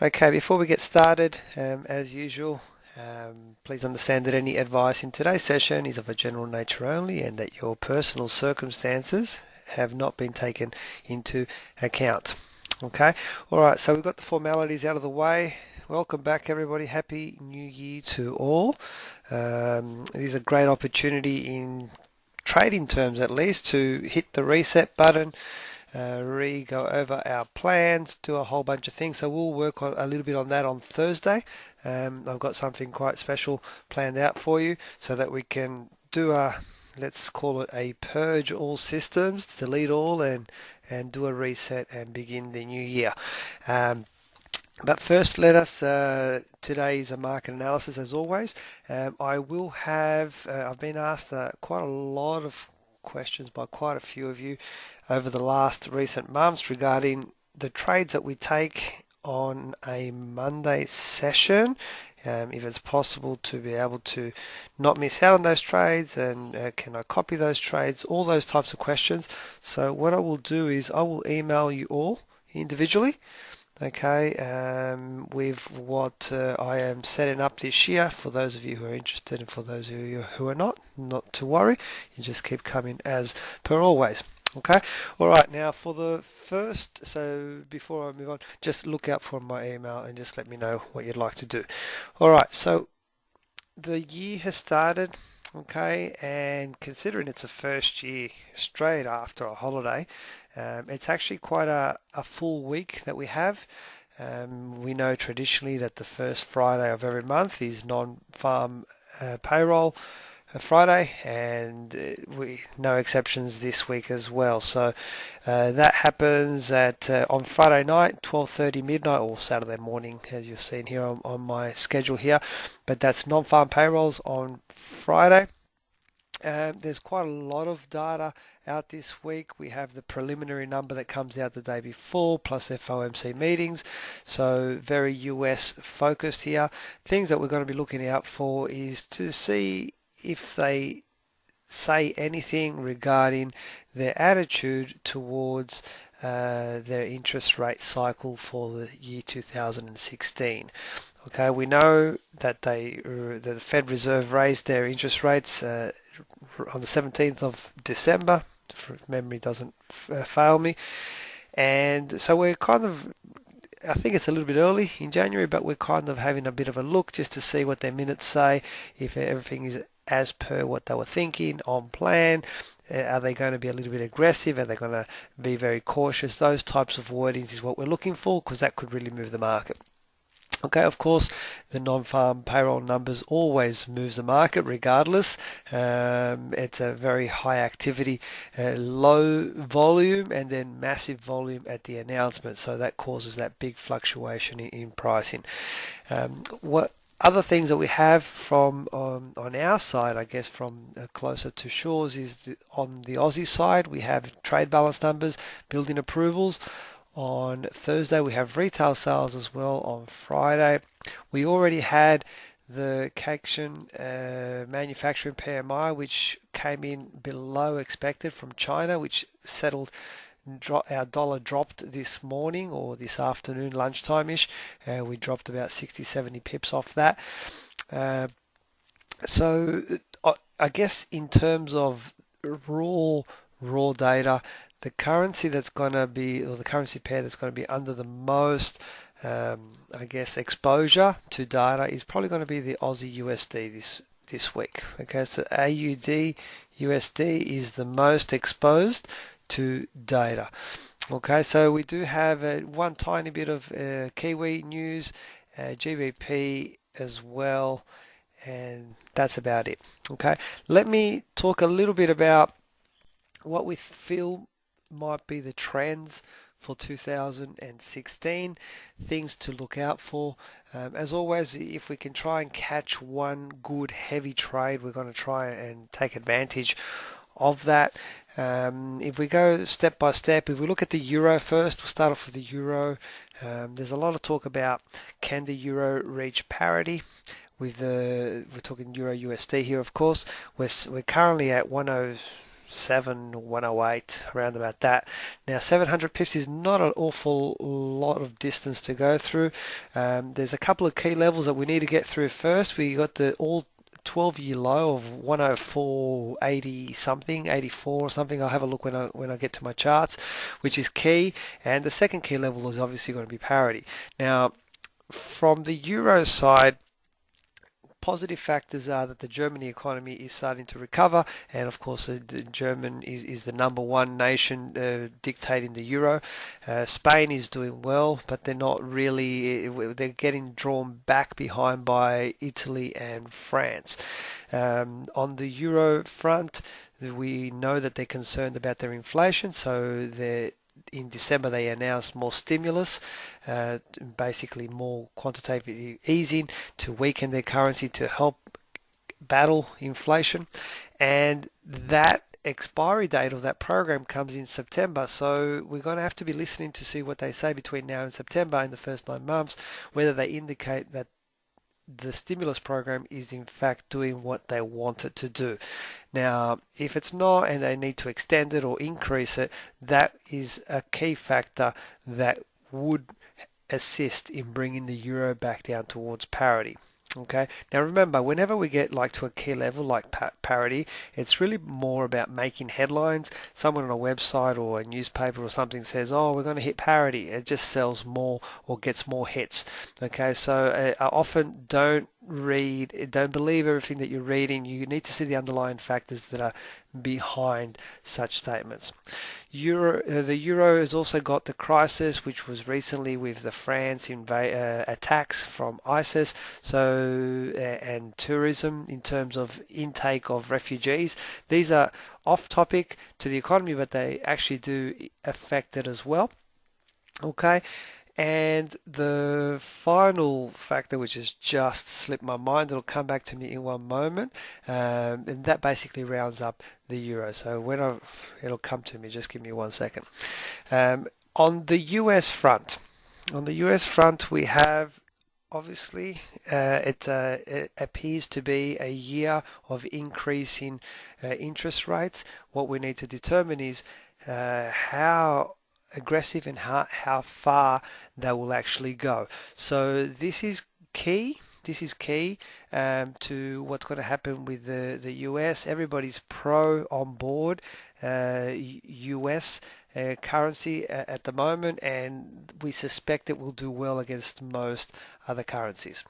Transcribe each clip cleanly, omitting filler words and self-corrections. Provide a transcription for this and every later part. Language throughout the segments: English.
Okay, before we get started, as usual, please understand that any advice in today's session is of a general nature only and that your personal circumstances have not been taken into account. Okay, all right, so we've got the formalities out of the way. Welcome back, everybody. Happy New Year to all. It is a great opportunity in trading terms, at least, to hit the reset button, go over our plans, do a whole bunch of things. So we'll work on a little bit on that on Thursday. I've got something quite special planned out for you so that we can do let's call it a purge all systems, delete all, and do a reset and begin the new year. Um, but first, today is a market analysis as always. I've been asked quite a lot of questions by quite a few of you over the last recent months regarding the trades that we take on a Monday session. If it's possible to be able to not miss out on those trades, and can I copy those trades, all those types of questions. So what I will do is I will email you all individually, okay, with what I am setting up this year for those of you who are interested, and for those of you who are not to worry. You just keep coming as per always. Okay, all right, now for the first, so before I move on, just look out for my email and just let me know what you'd like to do. All right, so the year has started, okay, and considering it's the first year straight after a holiday, it's actually quite a full week that we have. We know traditionally that the first Friday of every month is non-farm payroll Friday, and we no exceptions this week as well. So that happens at on Friday night, 12:30 midnight, or Saturday morning, as you've seen here on my schedule here. But that's non-farm payrolls on Friday. There's quite a lot of data out this week. We have the preliminary number that comes out the day before, plus FOMC meetings. So very US focused here. Things that we're going to be looking out for is to see if they say anything regarding their attitude towards their interest rate cycle for the year 2016. Okay, we know that the Fed Reserve raised their interest rates on the 17th of December, if memory doesn't fail me. And so we're kind of, I think it's a little bit early in January, but we're kind of having a bit of a look just to see what their minutes say, if everything is as per what they were thinking on plan. Are they going to be a little bit aggressive? Are they going to be very cautious? Those types of wordings is what we're looking for, because that could really move the market. Okay, of course, the non-farm payroll numbers always moves the market regardless. It's a very high activity, low volume, and then massive volume at the announcement. So that causes that big fluctuation in pricing. What other things that we have from on our side, I guess, from closer to shores, is on the Aussie side, we have trade balance numbers, building approvals. On Thursday, we have retail sales as well. On Friday, we already had the Caixin manufacturing PMI, which came in below expected from China, which settled. Our dollar dropped this morning or this afternoon, lunchtime-ish. We dropped about 60, 70 pips off that. Uh, so I guess in terms of raw raw data, the currency that's going to be, or the currency pair that's going to be under the most, I guess, exposure to data is probably going to be the Aussie USD this week. Okay, so AUD USD is the most exposed to data. Okay, so we do have one tiny bit of Kiwi news, GBP as well, and that's about it. Okay, let me talk a little bit about what we feel might be the trends for 2016, things to look out for. As always, if we can try and catch one good heavy trade, we're going to try and take advantage of that. If we go step by step, if we look at the euro first, we'll start off with the euro. There's a lot of talk about, can the euro reach parity with we're talking euro USD here, of course. We're currently at 10. 107, 108, around about that. Now 700 pips is not an awful lot of distance to go through. There's a couple of key levels that we need to get through first. We got the all 12-year low of 104.80 something, 84 or something. I'll have a look when I get to my charts, which is key. And the second key level is obviously going to be parity. Now, from the euro side, positive factors are that the German economy is starting to recover, and of course, the German is the number one nation dictating the euro. Spain is doing well, but they're not really, they're getting drawn back behind by Italy and France. On the euro front, we know that they're concerned about their inflation, so in December they announced more stimulus, basically more quantitative easing to weaken their currency to help battle inflation. And that expiry date of that program comes in September. So we're going to have to be listening to see what they say between now and September in the first 9 months, whether they indicate that the stimulus program is in fact doing what they want it to do. Now, if it's not and they need to extend it or increase it, that is a key factor that would assist in bringing the euro back down towards parity. Okay. Now remember, whenever we get like to a key level like parity, it's really more about making headlines. Someone on a website or a newspaper or something says, "Oh, we're going to hit parity." It just sells more or gets more hits. Okay. So I often don't believe everything that you're reading. You need to see the underlying factors that are behind such statements. The euro has also got the crisis, which was recently with the France attacks from ISIS, and tourism in terms of intake of refugees. These are off topic to the economy, but they actually do affect it as well. Okay, and the final factor, which has just slipped my mind, it'll come back to me in one moment, and that basically rounds up the euro. So it'll come to me, just give me 1 second. On the US front, we have obviously it appears to be a year of increasing interest rates. What we need to determine is how aggressive and how far they will actually go. So this is key. This is key to what's going to happen with the US. Everybody's on board US currency at the moment, and we suspect it will do well against most other currencies.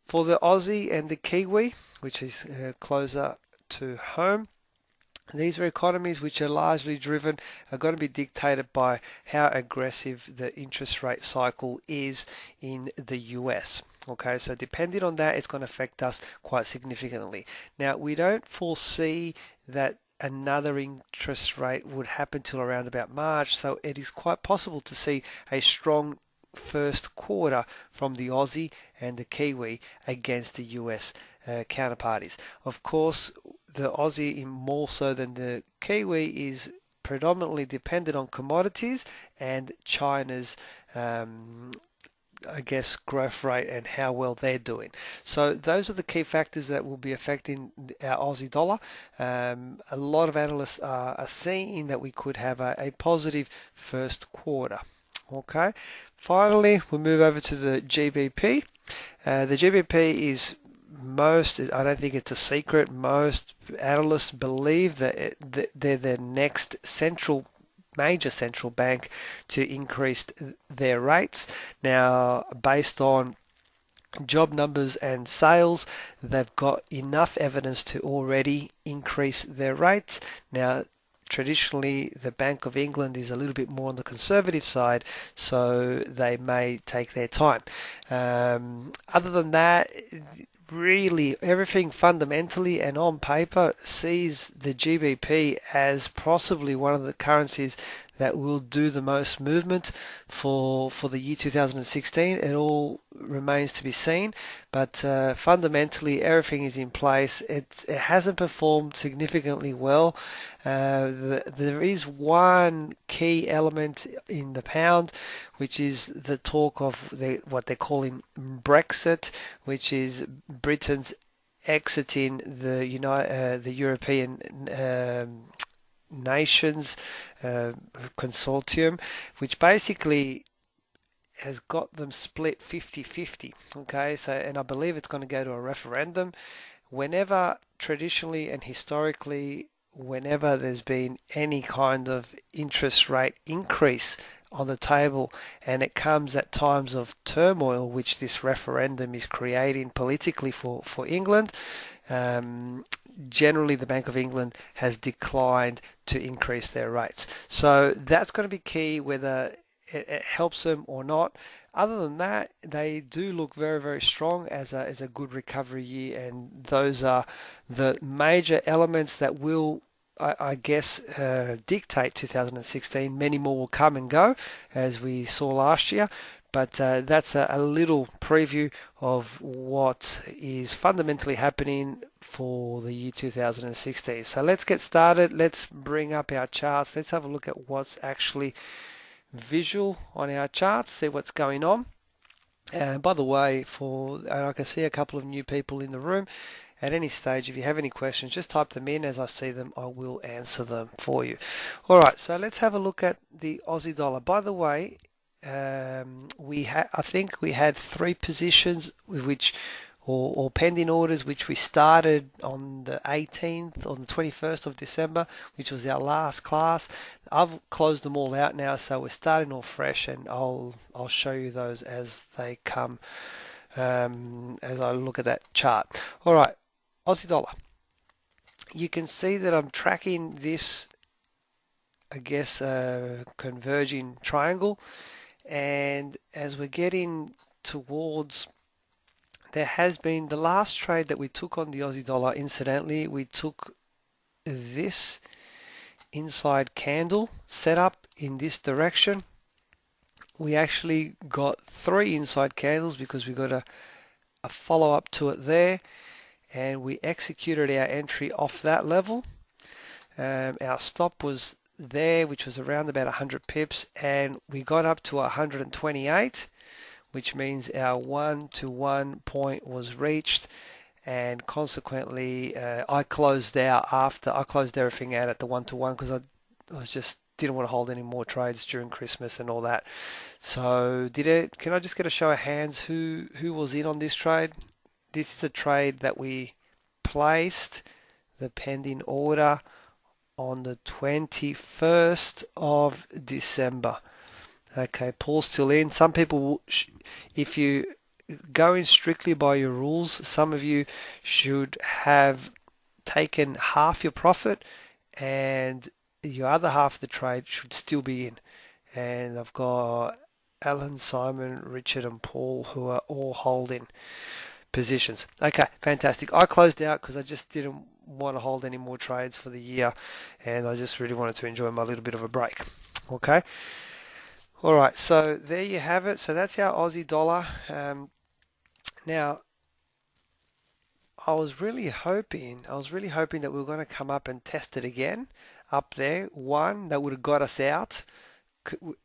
For the Aussie and the Kiwi, which is closer to home, these are economies which are largely are going to be dictated by how aggressive the interest rate cycle is in the US. Okay, so depending on that, it's going to affect us quite significantly. Now, we don't foresee that another interest rate would happen till around about March, so it is quite possible to see a strong first quarter from the Aussie and the Kiwi against the US counterparties. Of course, the Aussie, more so than the Kiwi, is predominantly dependent on commodities and China's I guess growth rate and how well they're doing. So those are the key factors that will be affecting our Aussie dollar. A lot of analysts are seeing that we could have a positive first quarter. Okay. Finally, we move over to the GBP. The GBP is I don't think it's a secret, most analysts believe that they're the next major central bank to increase their rates. Now, based on job numbers and sales, they've got enough evidence to already increase their rates. Now, traditionally, the Bank of England is a little bit more on the conservative side, so they may take their time. Other than that, really everything fundamentally and on paper sees the GBP as possibly one of the currencies that will do the most movement for the year 2016. It all remains to be seen, but fundamentally everything is in place. It hasn't performed significantly well. There is one key element in the pound, which is the talk of what they're calling Brexit, which is Britain's exiting the European Nations uh, consortium, which basically has got them split 50-50. Okay, so and I believe it's going to go to a referendum. Whenever traditionally and historically, whenever there's been any kind of interest rate increase on the table and it comes at times of turmoil, which this referendum is creating politically for England, um, generally the Bank of England has declined to increase their rates. So that's going to be key whether it helps them or not. Other than that, they do look very, very strong as a good recovery year, and those are the major elements that will, I guess, dictate 2016. Many more will come and go, as we saw last year, but that's a little preview of what is fundamentally happening for the year 2016. So let's get started. Let's bring up our charts. Let's have a look at what's actually visual on our charts, see what's going on. And by the way, and I can see a couple of new people in the room. At any stage, if you have any questions, just type them in. As I see them, I will answer them for you. All right, so let's have a look at the Aussie dollar. By the way, I think we had three positions which or pending orders which we started on the 18th or the 21st of December, which was our last class. I've closed them all out now, so we're starting all fresh, and I'll show you those as they come, as I look at that chart. All right, Aussie dollar. You can see that I'm tracking this, I guess, converging triangle, and as we're getting towards, there has been the last trade that we took on the Aussie dollar. Incidentally, we took this inside candle set up in this direction. We actually got three inside candles because we got a follow up to it there, and we executed our entry off that level. Our stop was there, which was around about 100 pips, and we got up to 128, which means our 1-to-1 point was reached, and consequently I closed everything out at the 1-to-1 because I was just didn't want to hold any more trades during Christmas and all that. So can I just get a show of hands who was in on this trade? This is a trade that we placed the pending order on the 21st of December. Okay, Paul's still in. Some people, if you go in strictly by your rules, some of you should have taken half your profit and your other half of the trade should still be in. And I've got Alan, Simon, Richard, and Paul who are all holding positions. Okay, fantastic. I closed out because I just didn't want to hold any more trades for the year, and I just really wanted to enjoy my little bit of a break. Okay. All right, so there you have it. So that's our Aussie dollar. Now, I was really hoping that we were going to come up and test it again up there. One, that would have got us out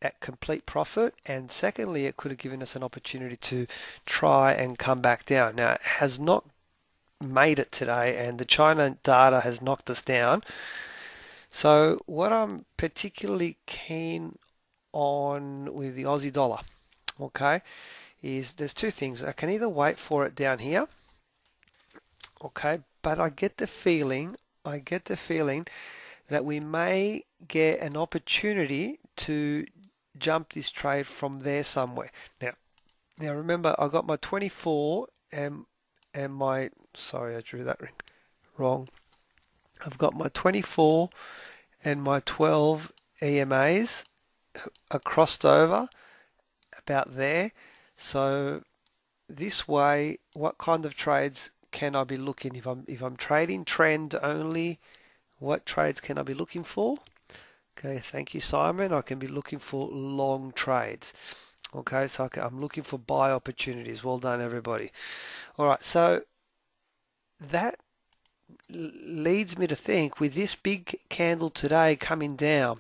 at complete profit, and secondly, it could have given us an opportunity to try and come back down. Now, it has not made it today, and the China data has knocked us down. So what I'm particularly keen on with the Aussie dollar, okay, is there's two things. I can either wait for it down here, okay, but I get the feeling that we may get an opportunity to jump this trade from there somewhere. Now remember, I got my 24 and my, sorry, I drew that wrong. I've got my 24 and my 12 EMAs are crossed over about there. So this way, what kind of trades can I be looking if I'm trading trend only? What trades can I be looking for? Okay, thank you, Simon. I can be looking for long trades. Okay, so I'm looking for buy opportunities. Well done, everybody. All right, so that leads me to think with this big candle today coming down,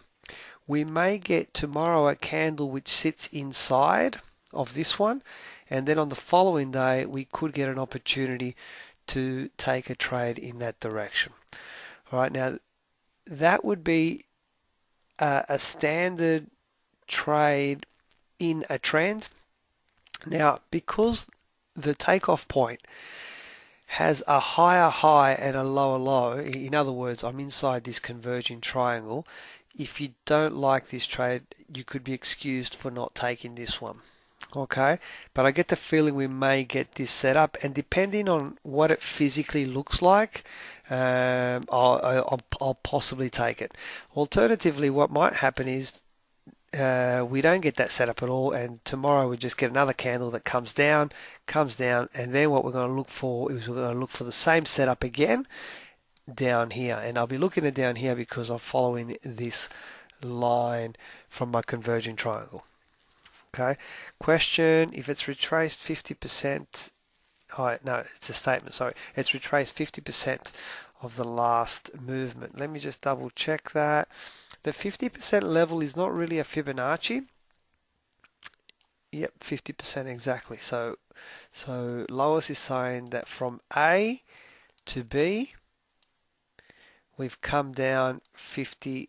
we may get tomorrow a candle which sits inside of this one, and then on the following day we could get an opportunity to take a trade in that direction. All right, now that would be a standard trade in a trend. Now, because the takeoff point has a higher high and a lower low, in other words, I'm inside this converging triangle. If you don't like this trade, you could be excused for not taking this one. Okay, but I get the feeling we may get this set up, and depending on what it physically looks like, I'll possibly take it. Alternatively, what might happen is we don't get that set up at all, and tomorrow we just get another candle that comes down, and then what we're going to look for is we're going to look for the same setup again down here, and I'll be looking at down here because I'm following this line from my converging triangle. Okay. Question, if it's retraced 50%, oh, no, it's a statement, sorry. It's retraced 50% of the last movement. Let me just double check that. The 50% level is not really a Fibonacci. Yep, 50% exactly. So Lois is saying that from A to B, we've come down 50%.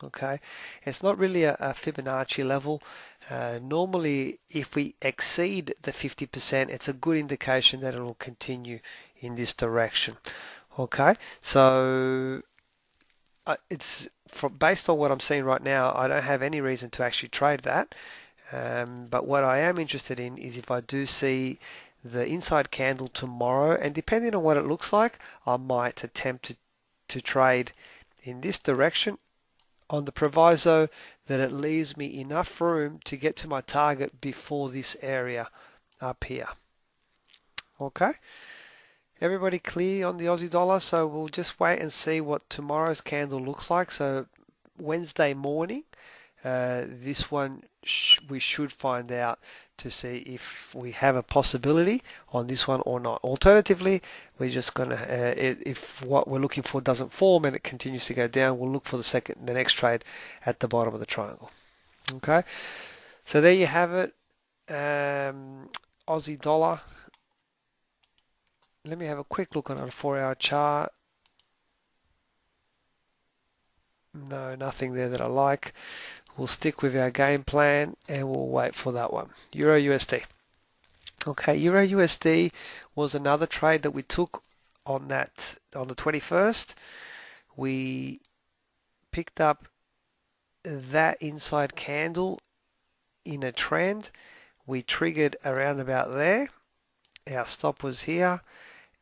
Okay, it's not really a Fibonacci level. Normally, if we exceed the 50%, it's a good indication that it will continue in this direction. Okay, so it's based on what I'm seeing right now, I don't have any reason to actually trade that. But what I am interested in is if I do see the inside candle tomorrow, and depending on what it looks like, I might attempt to trade in this direction on the proviso that it leaves me enough room to get to my target before this area up here. Okay, everybody clear on the Aussie dollar? So we'll just wait and see what tomorrow's candle looks like. So Wednesday morning, this one we should find out to see if we have a possibility on this one or not. Alternatively, we're just gonna if what we're looking for doesn't form and it continues to go down, we'll look for the next trade at the bottom of the triangle. Okay, so there you have it. Aussie dollar. Let me have a quick look on a 4-hour chart. No, nothing there that I like. We'll stick with our game plan and we'll wait for that one. Euro USD. Okay, Euro USD was another trade that we took on the 21st. We picked up that inside candle in a trend. We triggered around about there. Our stop was here,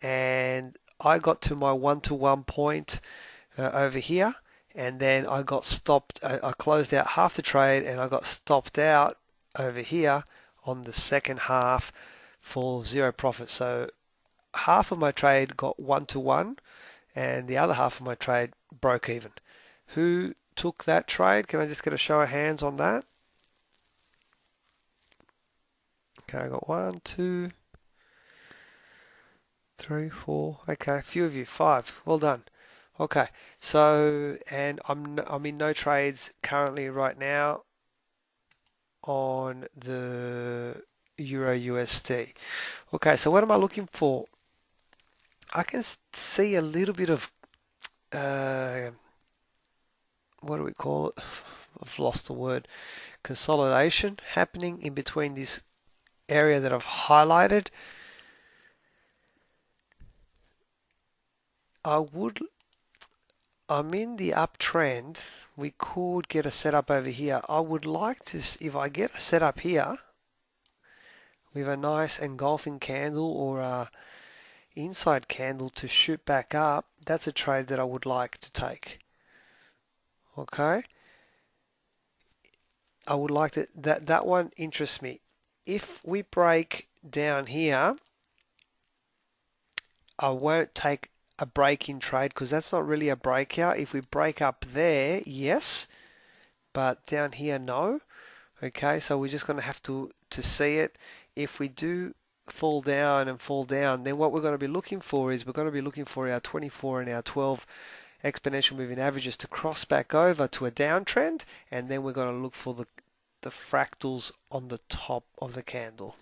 and I got to my 1-to-1 point over here, and then I got stopped. I closed out half the trade, and I got stopped out over here on the second half for zero profit. So half of my trade got 1-to-1, and the other half of my trade broke even. Who took that trade? Can I just get a show of hands on that? Okay, I got 1, 2, 3, 4. Okay, a few of you, 5. Well done. Okay, so and I'm in no trades currently right now on the Euro USD. Okay, so what am I looking for? I can see a little bit of what do we call it? I've lost the word. Consolidation happening in between this area that I've highlighted. I'm in the uptrend. We could get a setup over here. I would like to, if I get a setup here with a nice engulfing candle or a inside candle to shoot back up, that's a trade that I would like to take. Okay, I would like to, that one interests me. If we break down here, I won't take a break-in trade because that's not really a breakout. If we break up there, yes, but down here, no. Okay, so we're just going to have to see it. If we do fall down and fall down, then what we're going to be looking for is we're going to be looking for our 24 and our 12 exponential moving averages to cross back over to a downtrend, and then we're going to look for the fractals on the top of the candle.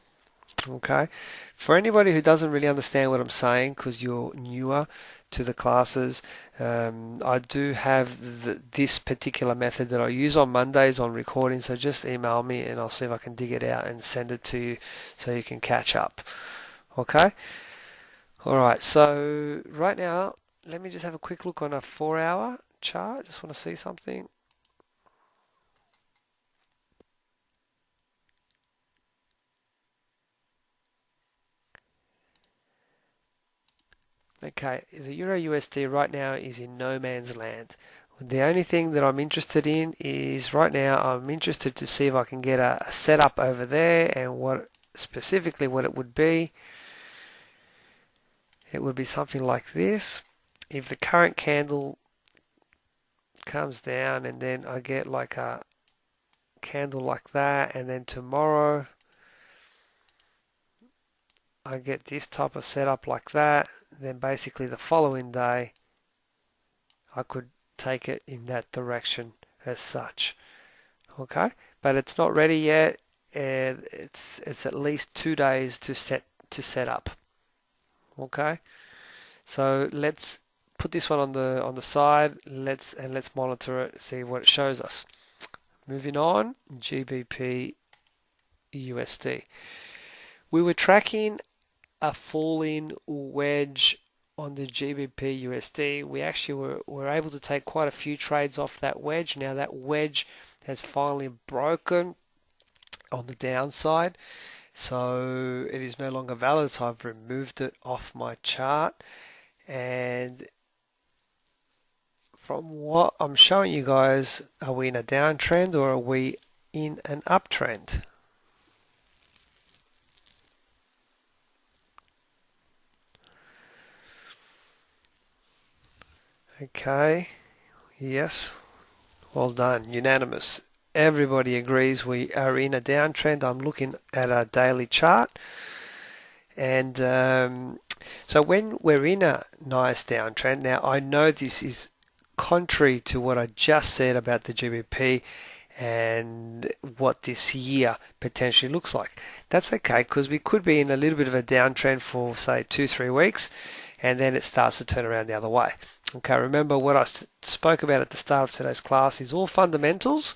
Okay. For anybody who doesn't really understand what I'm saying, because you're newer to the classes, I do have this particular method that I use on Mondays on recording, so just email me and I'll see if I can dig it out and send it to you so you can catch up. Okay? All right, so right now, let me just have a quick look on a 4-hour chart. Just want to see something. Okay, the Euro USD right now is in no man's land. The only thing that I'm interested in is right now I'm interested to see if I can get a setup over there and what specifically what it would be. It would be something like this. If the current candle comes down and then I get like a candle like that, and then tomorrow I get this type of setup like that, then basically the following day I could take it in that direction as such. Okay, but it's not ready yet, and it's at least 2 days to set up. Okay, so let's put this one on the side. Let's monitor it, see what it shows us. Moving on, GBP USD. We were tracking a falling wedge on the GBP USD. We actually were able to take quite a few trades off that wedge. Now that wedge has finally broken on the downside, so it is no longer valid, so I've removed it off my chart. And from what I'm showing you guys, are we in a downtrend or are we in an uptrend? Okay, yes, well done, unanimous. Everybody agrees we are in a downtrend. I'm looking at a daily chart, and so when we're in a nice downtrend, now I know this is contrary to what I just said about the GBP and what this year potentially looks like. That's okay because we could be in a little bit of a downtrend for say 2-3 weeks, and then it starts to turn around the other way. Okay, remember what I spoke about at the start of today's class is all fundamentals,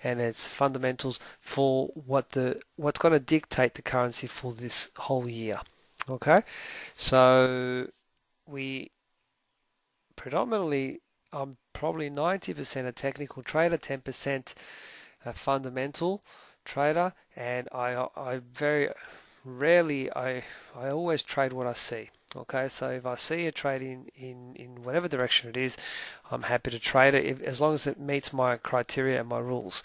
and it's fundamentals for what's going to dictate the currency for this whole year. Okay, so we predominantly, I'm probably 90% a technical trader, 10% a fundamental trader, and I very rarely, I always trade what I see. Okay, so if I see a trade in whatever direction it is, I'm happy to trade it as long as it meets my criteria and my rules.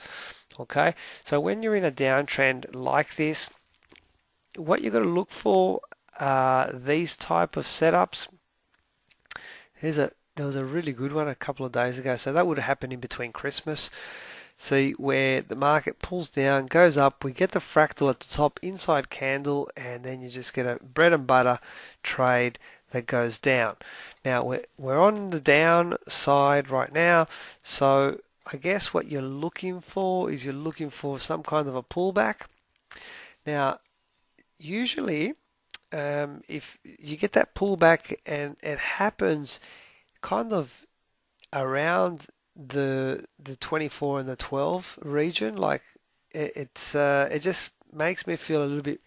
Okay, so when you're in a downtrend like this, what you've got to look for are these type of setups. There was a really good one a couple of days ago. So that would have happened in between Christmas. See where the market pulls down, goes up, we get the fractal at the top, inside candle, and then you just get a bread and butter trade that goes down. Now we're on the down side right now, so I guess what you're looking for is you're looking for some kind of a pullback. Now, usually, if you get that pullback and it happens kind of around the 24 and the 12 region, like it just makes me feel a little bit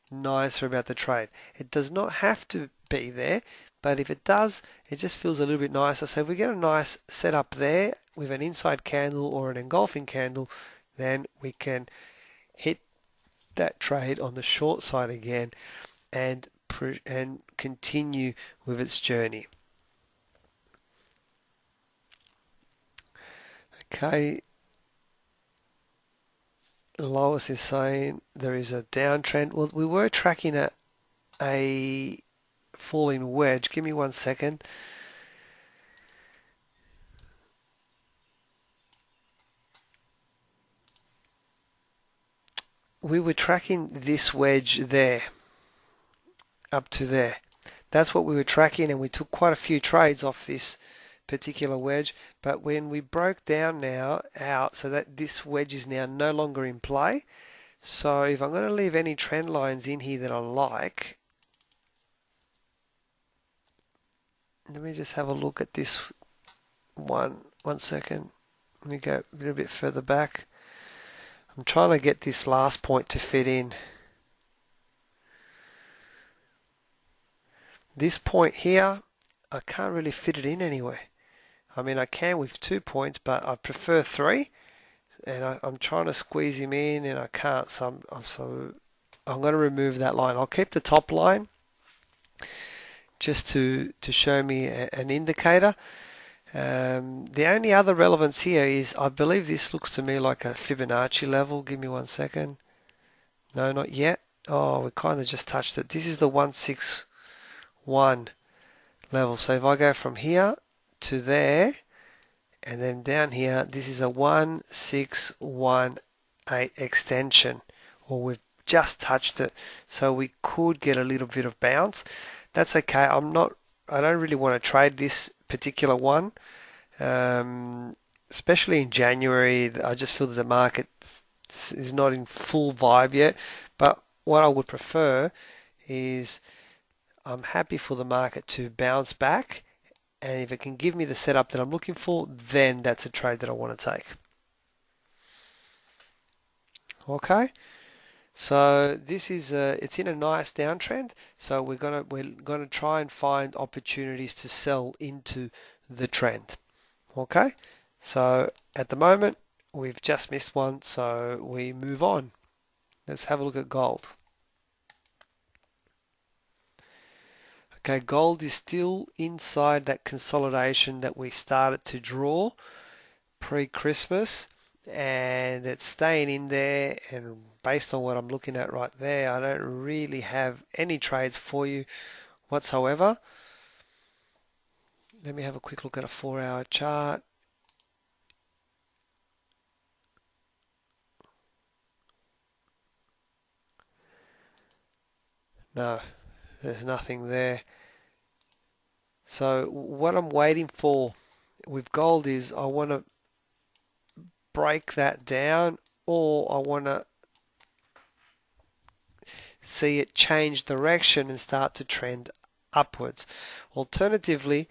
nicer about the trade. It does not have to be there, but if it does, it just feels a little bit nicer. So if we get a nice setup there with an inside candle or an engulfing candle, then we can hit that trade on the short side again and continue with its journey. Okay, Lois is saying there is a downtrend. Well, we were tracking a falling wedge. Give me 1 second. We were tracking this wedge there, up to there. That's what we were tracking, and we took quite a few trades off this particular wedge. But when we broke down now out, so that this wedge is now no longer in play, So if I'm going to leave any trend lines in here that I like, let me just have a look at this one. 1 second. Let me go a little bit further back. I'm trying to get this last point to fit in. This point here, I can't really fit it in anywhere. I mean, I can with 2 points, but I prefer three. And I'm trying to squeeze him in, and I can't. So I'm going to remove that line. I'll keep the top line just to show me an indicator. The only other relevance here is I believe this looks to me like a Fibonacci level. Give me 1 second. No, not yet. Oh, we kind of just touched it. This is the 161 level. So if I go from here to there, and then down here, this is a 1618 extension, or we've just touched it. So we could get a little bit of bounce. That's okay. I don't really want to trade this particular one. Especially in January, I just feel that the market is not in full vibe yet. But what I would prefer is I'm happy for the market to bounce back, and if it can give me the setup that I'm looking for, then that's a trade that I want to take. Okay, so this is it's in a nice downtrend, so we're gonna try and find opportunities to sell into the trend. Okay, so at the moment we've just missed one, so we move on. Let's have a look at gold. Okay, gold is still inside that consolidation that we started to draw pre-Christmas, and it's staying in there, and based on what I'm looking at right there, I don't really have any trades for you whatsoever. Let me have a quick look at a 4-hour chart. No, there's nothing there. So what I'm waiting for with gold is I want to break that down, or I want to see it change direction and start to trend upwards. Alternatively,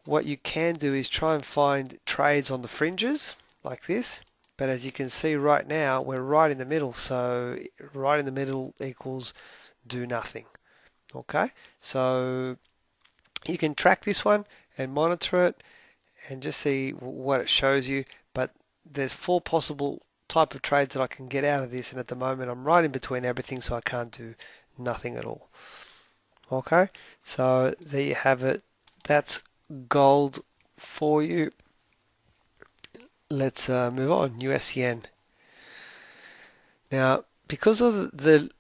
what you can do is try and find trades on the fringes like this. But as you can see right now, we're right in the middle. So right in the middle equals do nothing. Okay, so you can track this one and monitor it and just see what it shows you. But there's four possible type of trades that I can get out of this, and at the moment I'm right in between everything, so I can't do nothing at all. Okay, so there you have it. That's gold for you. Let's move on. US yen. Now, because of the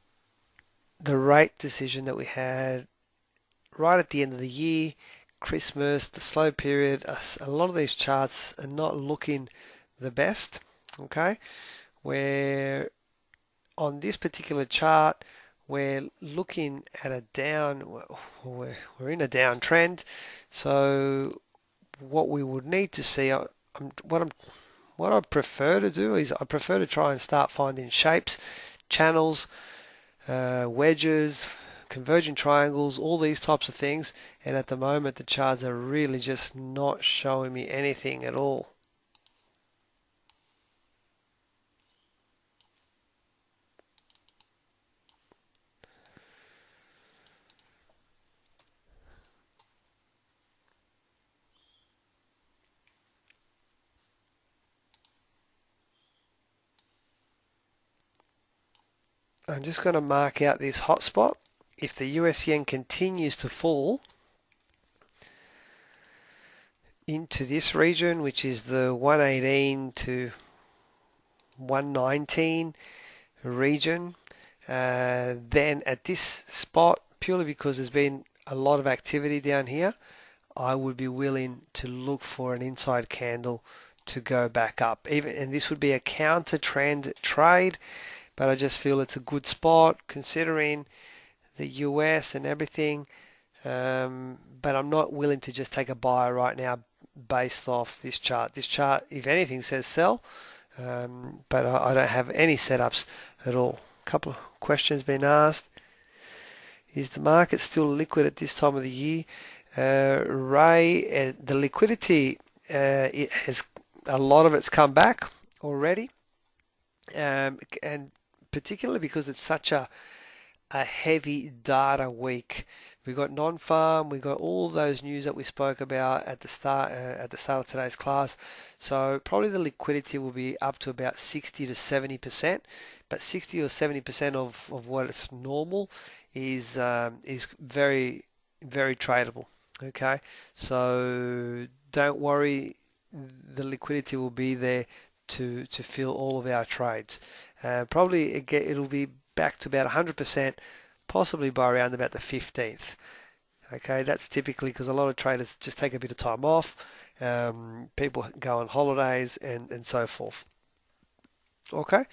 rate decision that we had right at the end of the year, Christmas, the slow period, a lot of these charts are not looking the best. Okay, where on this particular chart, we're looking at a we're in a downtrend. So what we would need to see, what I prefer to do is I prefer to try and start finding shapes, channels, wedges, converging triangles, all these types of things. And at the moment, the charts are really just not showing me anything at all. I'm just going to mark out this hotspot. If the US yen continues to fall into this region, which is the 118 to 119 region, then at this spot, purely because there's been a lot of activity down here, I would be willing to look for an inside candle to go back up. And this would be a counter trend trade, but I just feel it's a good spot considering the US and everything. But I'm not willing to just take a buy right now based off this chart. This chart, if anything, says sell. but I don't have any setups at all. A couple of questions been asked. Is the market still liquid at this time of the year? Ray, the liquidity, it has a lot of it's come back already, and particularly because it's such a heavy data week. We got non-farm, we got all those news that we spoke about at the start of today's class. So probably the liquidity will be up to about 60 to 70%, but 60 or 70% of what is normal is very very tradable. Okay, so don't worry, the liquidity will be there to fill all of our trades. Probably it'll be back to about 100%, possibly by around about the 15th. Okay, that's typically because a lot of traders just take a bit of time off, people go on holidays and so forth. Okay,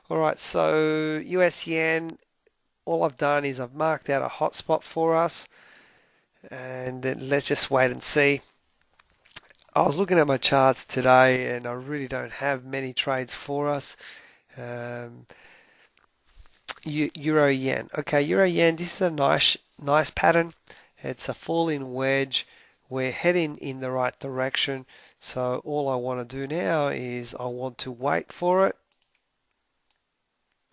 all right, so US yen, all I've done is I've marked out a hotspot for us, and then let's just wait and see. I was looking at my charts today and I really don't have many trades for us. Um, Euro yen. Okay, Euro yen, this is a nice pattern. It's a falling wedge. We're heading in the right direction. So all I want to do now is I want to wait for it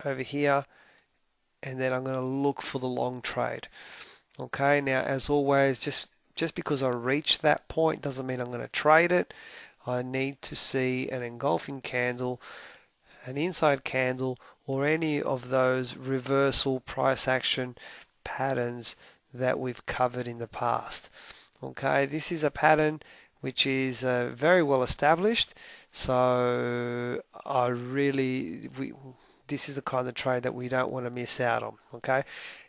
over here, and then I'm going to look for the long trade. Okay, now as always, just because I reach that point doesn't mean I'm going to trade it. I need to see an engulfing candle, an inside candle, or any of those reversal price action patterns that we've covered in the past. Okay, this is a pattern which is very well established, so this is the kind of trade that we don't want to miss out on. Okay,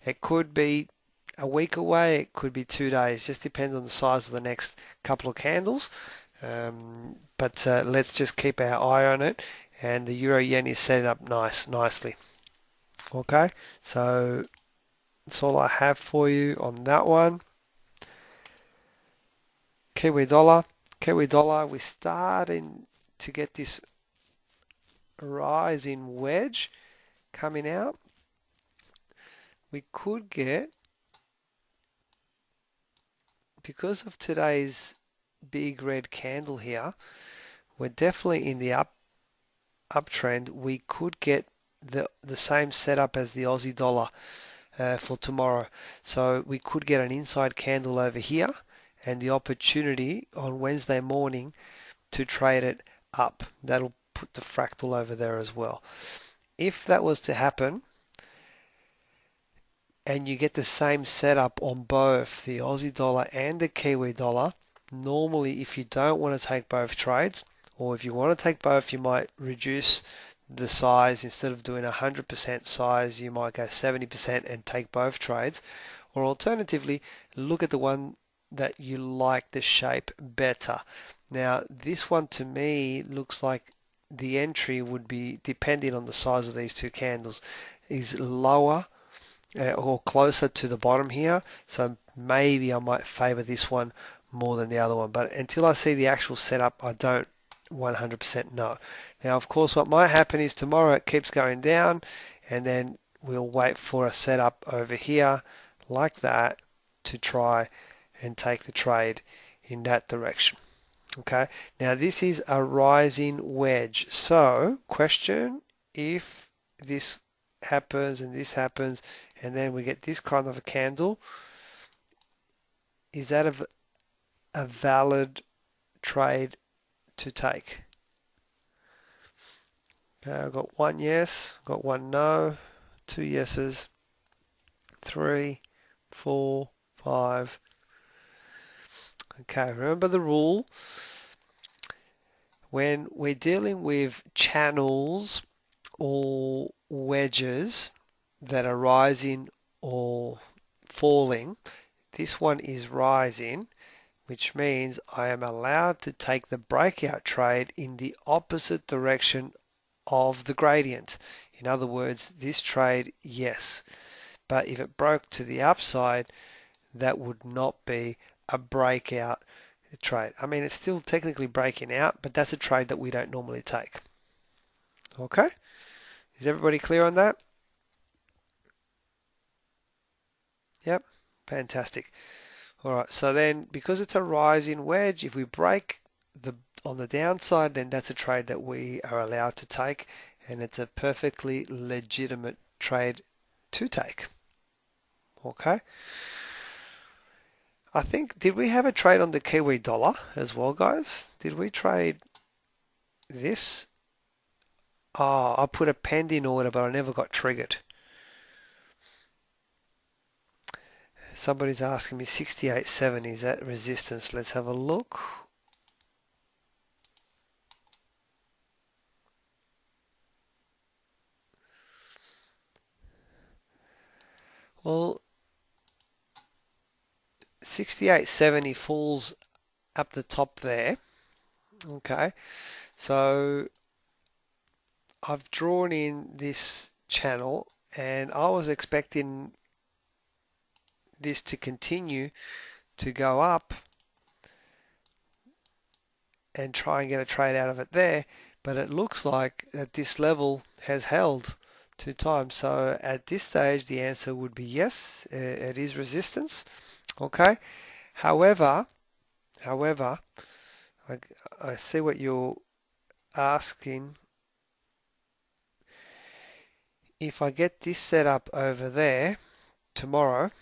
it could be a week away, it could be 2 days, just depends on the size of the next couple of candles. But let's just keep our eye on it, and the euro yen is setting up nicely. Okay, so that's all I have for you on that one. Kiwi dollar. Kiwi dollar, we're starting to get this rising wedge coming out. We could get, because of today's big red candle here, we're definitely in the uptrend. We could get the same setup as the Aussie dollar for tomorrow. So we could get an inside candle over here and the opportunity on Wednesday morning to trade it up. That'll put the fractal over there as well. If that was to happen and you get the same setup on both the Aussie dollar and the Kiwi dollar, normally if you don't want to take both trades, or if you want to take both, you might reduce the size. Instead of doing 100% size, you might go 70% and take both trades. Or alternatively, look at the one that you like the shape better. Now, this one to me looks like the entry would be, depending on the size of these two candles, is lower or closer to the bottom here. So maybe I might favor this one more than the other one. But until I see the actual setup, I don't 100% know. Now, of course, what might happen is tomorrow it keeps going down, and then we'll wait for a setup over here like that to try and take the trade in that direction. Okay, now this is a rising wedge. So, question, if this happens and this happens, and then we get this kind of a candle, is that a valid trade to take? Okay, I've got one yes, got one no, two yeses, 3, 4, 5. Okay, remember the rule. When we're dealing with channels or wedges that are rising or falling, this one is rising, which means I am allowed to take the breakout trade in the opposite direction of the gradient. In other words, this trade, yes. But if it broke to the upside, that would not be a breakout trade. I mean, it's still technically breaking out, but that's a trade that we don't normally take. Okay, is everybody clear on that? Yep, fantastic. All right, so then because it's a rising wedge, if we break the on the downside, then that's a trade that we are allowed to take, and it's a perfectly legitimate trade to take. Okay. I think, did we have a trade on the Kiwi dollar as well, guys? Did we trade this? Oh, I put a pending order, but I never got triggered. Somebody's asking me 68.70, is that resistance? Let's have a look. Well, 68.70 falls up the top there. Okay, so I've drawn in this channel and I was expecting this to continue to go up and try and get a trade out of it there, but it looks like that this level has held 2 times. So at this stage, the answer would be yes, it is resistance. Okay. However, however, I, I see what you're asking. If I get this set up over there tomorrow,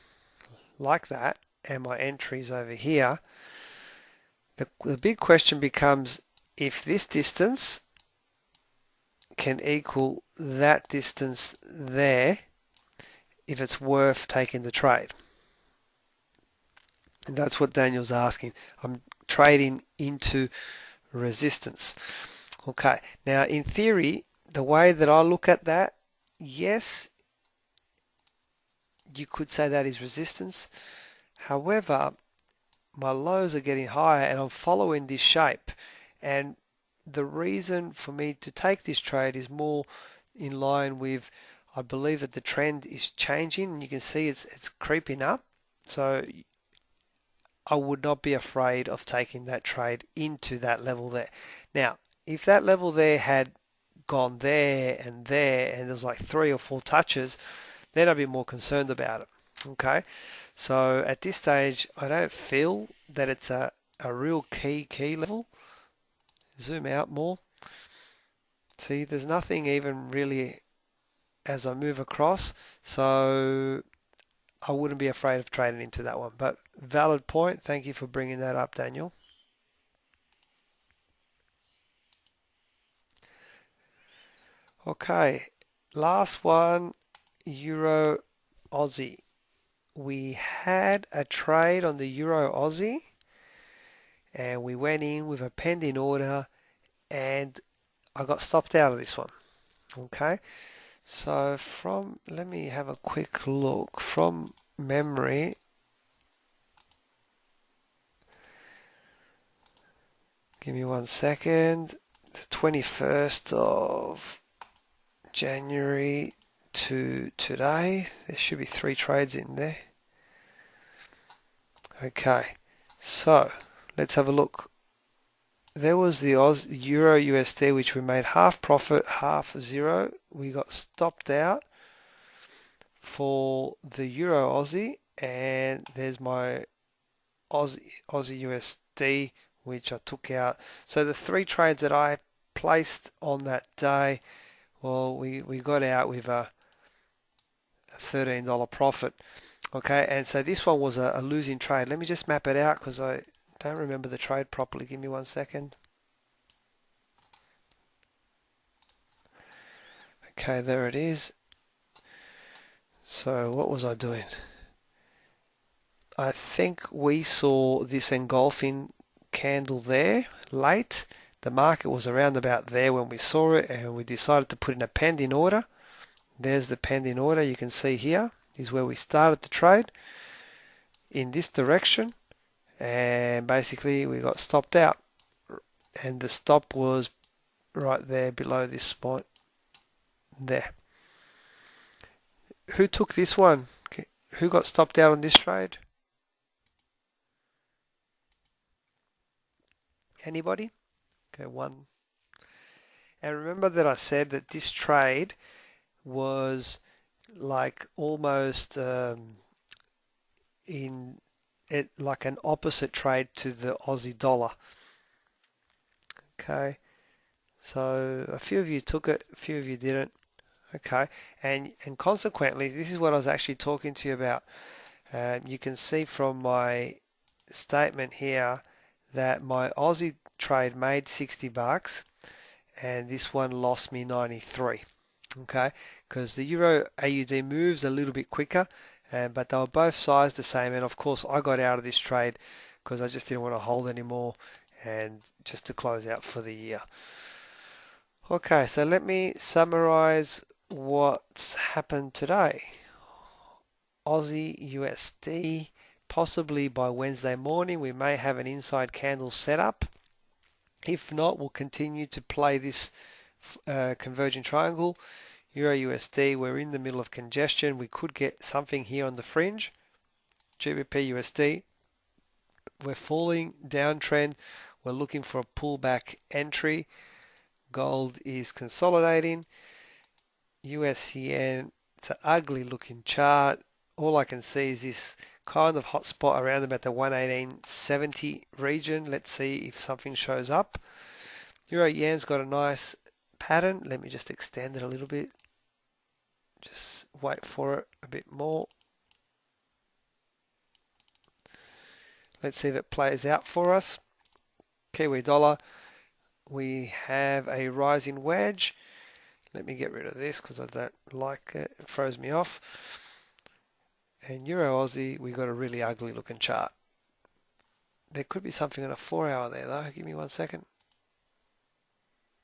like that, and my entries over here, the big question becomes if this distance can equal that distance there, if it's worth taking the trade. And that's what Daniel's asking. I'm trading into resistance. Okay, now in theory, the way that I look at that, yes, you could say that is resistance. However, my lows are getting higher and I'm following this shape. And the reason for me to take this trade is more in line with, I believe that the trend is changing and you can see it's creeping up. So I would not be afraid of taking that trade into that level there. Now, if that level there had gone there and there was like 3 or 4 touches, then I'd be more concerned about it. Okay, so at this stage, I don't feel that it's a real key level. Zoom out more. See, there's nothing even really as I move across, so I wouldn't be afraid of trading into that one. But valid point. Thank you for bringing that up, Daniel. Okay, last one, Euro Aussie. We had a trade on the Euro Aussie and we went in with a pending order and I got stopped out of this one. Okay, so let me have a quick look from memory. Give me 1 second. The 21st of January to today. There should be 3 trades in there. Okay, so let's have a look. There was the Euro USD, which we made half profit, half zero. We got stopped out for the Euro Aussie, and there's my Aussie USD, which I took out. So the 3 trades that I placed on that day, well, we got out with a $13 profit. Okay, and so this one was a losing trade. Let me just map it out because I don't remember the trade properly. Give me 1 second. Okay, there it is. So what was I doing? I think we saw this engulfing candle there late. The market was around about there when we saw it and we decided to put in a pending order. There's the pending order you can see here is where we started the trade in this direction and basically we got stopped out and the stop was right there below this spot there. Who took this one? Who got stopped out on this trade? Anybody? Okay, one. And remember that I said that this trade was like almost in it like an opposite trade to the Aussie dollar. Okay, so a few of you took it, a few of you didn't. Okay, and consequently, this is what I was actually talking to you about. You can see from my statement here that my Aussie trade made 60 bucks and this one lost me 93. Okay, because the Euro AUD moves a little bit quicker, but they were both sized the same. And of course, I got out of this trade because I just didn't want to hold anymore and just to close out for the year. Okay, so let me summarize what's happened today. Aussie USD, possibly by Wednesday morning, we may have an inside candle set up. If not, we'll continue to play this converging triangle. Euro USD, we're in the middle of congestion. We could get something here on the fringe. GBP USD, we're falling downtrend. We're looking for a pullback entry. Gold is consolidating. US yen, it's an ugly looking chart. All I can see is this kind of hot spot around about the 118.70 region. Let's see if something shows up. Euro yen's got a nice pattern. Let me just extend it a little bit. Just wait for it a bit more. Let's see if it plays out for us. Kiwi dollar, we have a rising wedge. Let me get rid of this because I don't like it. It throws me off. And Euro Aussie, we got a really ugly looking chart. There could be something on a 4 hour there though. Give me 1 second.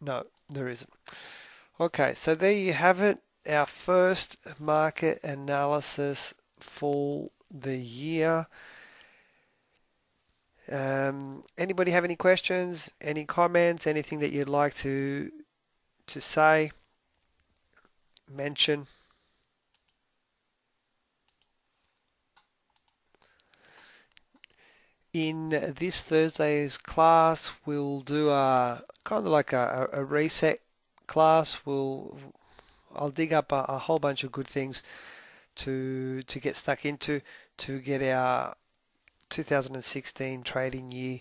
No, there isn't. Okay, so there you have it. Our first market analysis for the year. Anybody have any questions, any comments, anything that you'd like to say, mention? In this Thursday's class, we'll do a kind of like a reset class. I'll dig up a whole bunch of good things to get stuck into to get our 2016 trading year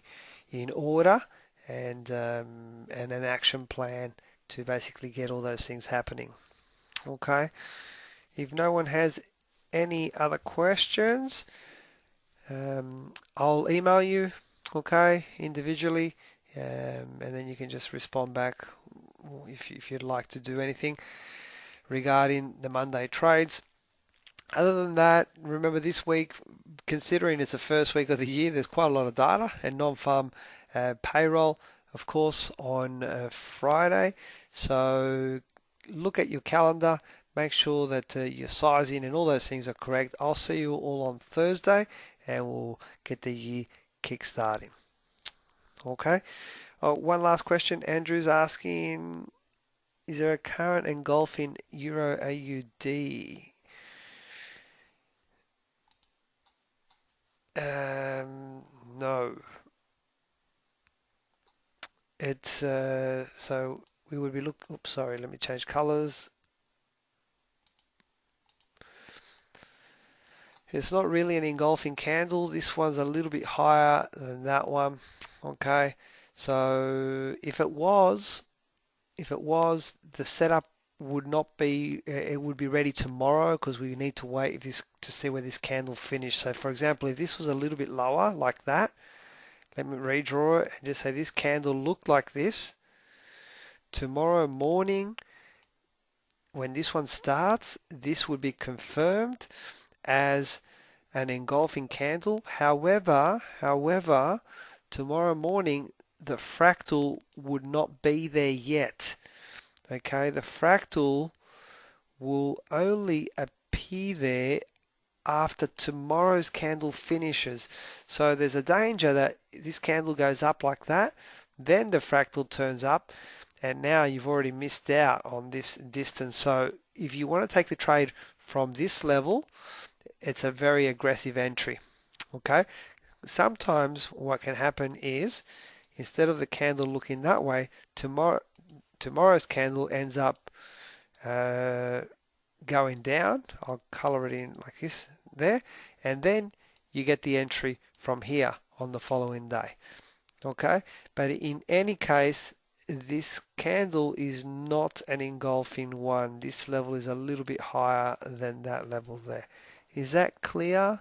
in order and an action plan to basically get all those things happening. Okay. If no one has any other questions, I'll email you, okay, individually, and then you can just respond back if you'd like to do anything regarding the Monday trades. Other than that, remember this week, considering it's the first week of the year, there's quite a lot of data and non-farm payroll, of course, on Friday. So look at your calendar, make sure that your sizing and all those things are correct. I'll see you all on Thursday and we'll get the year kick-starting. Okay. One last question. Andrew's asking, is there a current engulfing Euro AUD? No. It's so we would be oops, sorry, let me change colors. It's not really an engulfing candle. This one's a little bit higher than that one. Okay. So if it was, the setup would not be, it would be ready tomorrow because we need to wait this to see where this candle finished. So for example, if this was a little bit lower like that, let me redraw it and just say this candle looked like this. Tomorrow morning, when this one starts, this would be confirmed as an engulfing candle. However, tomorrow morning, the fractal would not be there yet. Okay, the fractal will only appear there after tomorrow's candle finishes. So there's a danger that this candle goes up like that, then the fractal turns up, and now you've already missed out on this distance. So if you want to take the trade from this level, it's a very aggressive entry. Okay, sometimes what can happen is instead of the candle looking that way, tomorrow's candle ends up going down, I'll color it in like this there, and then you get the entry from here on the following day. Okay, but in any case, this candle is not an engulfing one. This level is a little bit higher than that level there. Is that clear?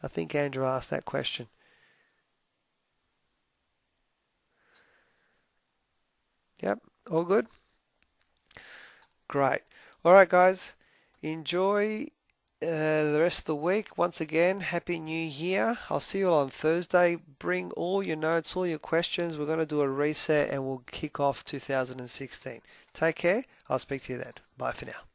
I think Andrew asked that question. Yep, all good? Great. All right, guys, enjoy the rest of the week. Once again, Happy New Year. I'll see you all on Thursday. Bring all your notes, all your questions. We're going to do a reset and we'll kick off 2016. Take care. I'll speak to you then. Bye for now.